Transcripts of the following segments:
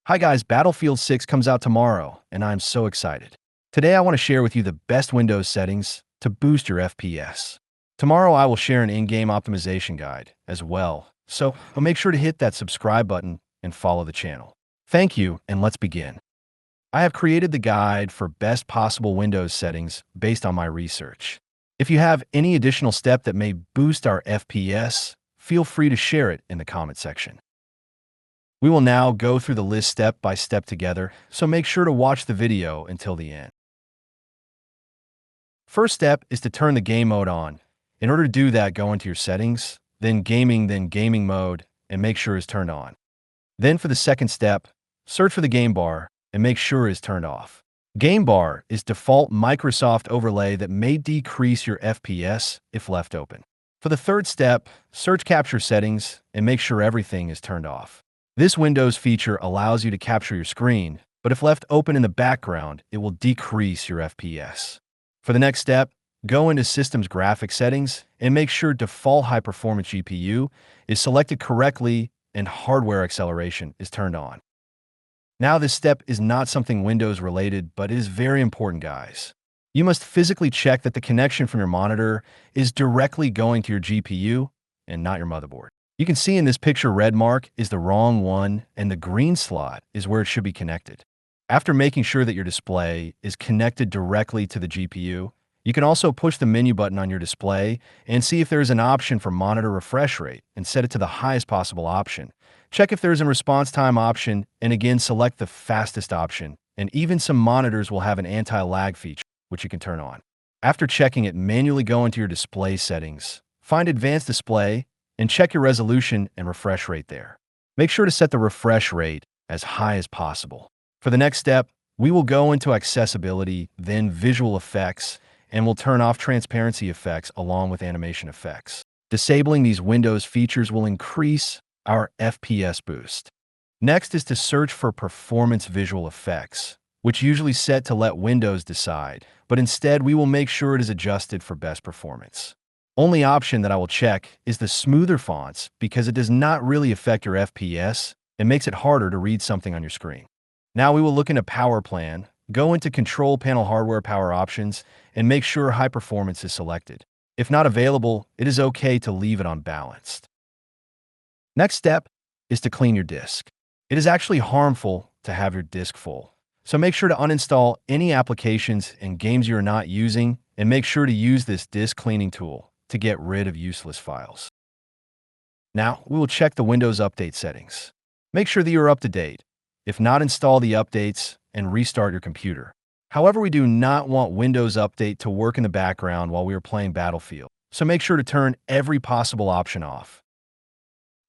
Hi guys, Battlefield 6 comes out tomorrow, and I'm so excited. Today I want to share with you the best Windows settings to boost your FPS. Tomorrow I will share an in-game optimization guide as well, so make sure to hit that subscribe button and follow the channel. Thank you, and let's begin. I have created the guide for best possible Windows settings based on my research. If you have any additional step that may boost our FPS, feel free to share it in the comment section. We will now go through the list step by step together, so make sure to watch the video until the end. First step is to turn the game mode on. In order to do that, go into your settings, then gaming mode, and make sure it's turned on. Then for the second step, search for the game bar and make sure it's turned off. Game bar is default Microsoft overlay that may decrease your FPS if left open. For the third step, search capture settings and make sure everything is turned off. This Windows feature allows you to capture your screen, but if left open in the background, it will decrease your FPS. For the next step, go into System's Graphics Settings and make sure Default High Performance GPU is selected correctly and hardware acceleration is turned on. Now this step is not something Windows related, but it is very important, guys. You must physically check that the connection from your monitor is directly going to your GPU and not your motherboard. You can see in this picture red mark is the wrong one and the green slot is where it should be connected. After making sure that your display is connected directly to the GPU, you can also push the menu button on your display and see if there is an option for monitor refresh rate and set it to the highest possible option. Check if there is a response time option and again select the fastest option, and even some monitors will have an anti-lag feature which you can turn on. After checking it, manually go into your display settings, find advanced display, and check your resolution and refresh rate there. Make sure to set the refresh rate as high as possible. For the next step, we will go into accessibility, then visual effects, and we'll turn off transparency effects along with animation effects. Disabling these Windows features will increase our FPS boost. Next is to search for performance visual effects, which usually set to let Windows decide, but instead we will make sure it is adjusted for best performance. Only option that I will check is the smoother fonts because it does not really affect your FPS and makes it harder to read something on your screen. Now we will look into power plan, go into control panel hardware power options, and make sure high performance is selected. If not available, it is okay to leave it on balanced. Next step is to clean your disk. It is actually harmful to have your disk full, so make sure to uninstall any applications and games you are not using and make sure to use this disk cleaning tool to get rid of useless files. Now, we will check the Windows Update settings. Make sure that you are up to date. If not, install the updates and restart your computer. However, we do not want Windows Update to work in the background while we are playing Battlefield, so make sure to turn every possible option off.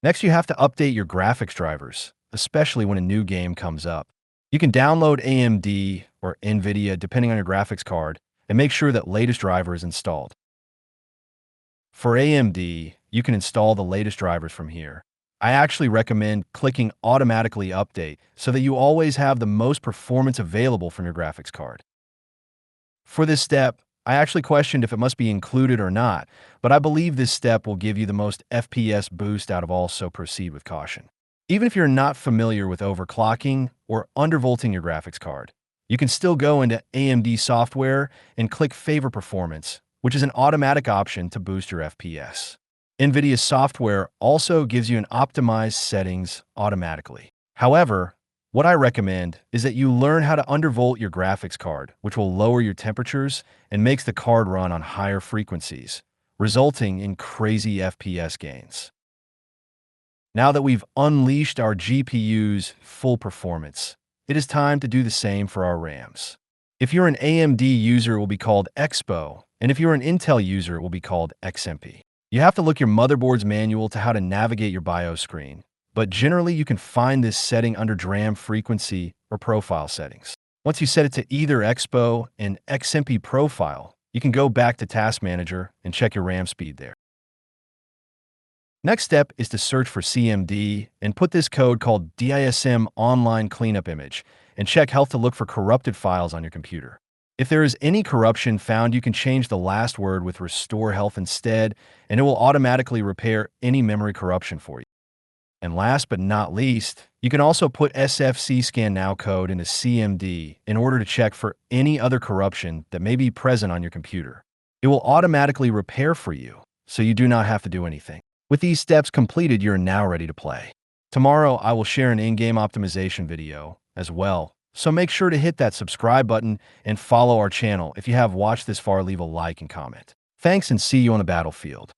Next, you have to update your graphics drivers, especially when a new game comes up. You can download AMD or NVIDIA depending on your graphics card and make sure that latest driver is installed. For AMD, you can install the latest drivers from here. I actually recommend clicking Automatically Update so that you always have the most performance available from your graphics card. For this step, I actually questioned if it must be included or not, but I believe this step will give you the most FPS boost out of all, so proceed with caution. Even if you're not familiar with overclocking or undervolting your graphics card, you can still go into AMD software and click Favor Performance, which is an automatic option to boost your FPS. NVIDIA software also gives you an optimized settings automatically. However, what I recommend is that you learn how to undervolt your graphics card, which will lower your temperatures and makes the card run on higher frequencies, resulting in crazy FPS gains. Now that we've unleashed our GPU's full performance, it is time to do the same for our RAMs. If you're an AMD user, it will be called Expo, and if you're an Intel user, it will be called XMP. You have to look your motherboard's manual to how to navigate your BIOS screen, but generally you can find this setting under DRAM frequency or profile settings. Once you set it to either Expo and XMP profile, you can go back to Task Manager and check your RAM speed there. Next step is to search for CMD and put this code called DISM Online Cleanup Image and check health to look for corrupted files on your computer. If there is any corruption found, you can change the last word with Restore Health instead, and it will automatically repair any memory corruption for you. And last but not least, you can also put SFC Scan Now code into CMD in order to check for any other corruption that may be present on your computer. It will automatically repair for you, so you do not have to do anything. With these steps completed, you're now ready to play. Tomorrow, I will share an in-game optimization video as well, so make sure to hit that subscribe button and follow our channel. If you have watched this far, leave a like and comment. Thanks, and see you on the battlefield.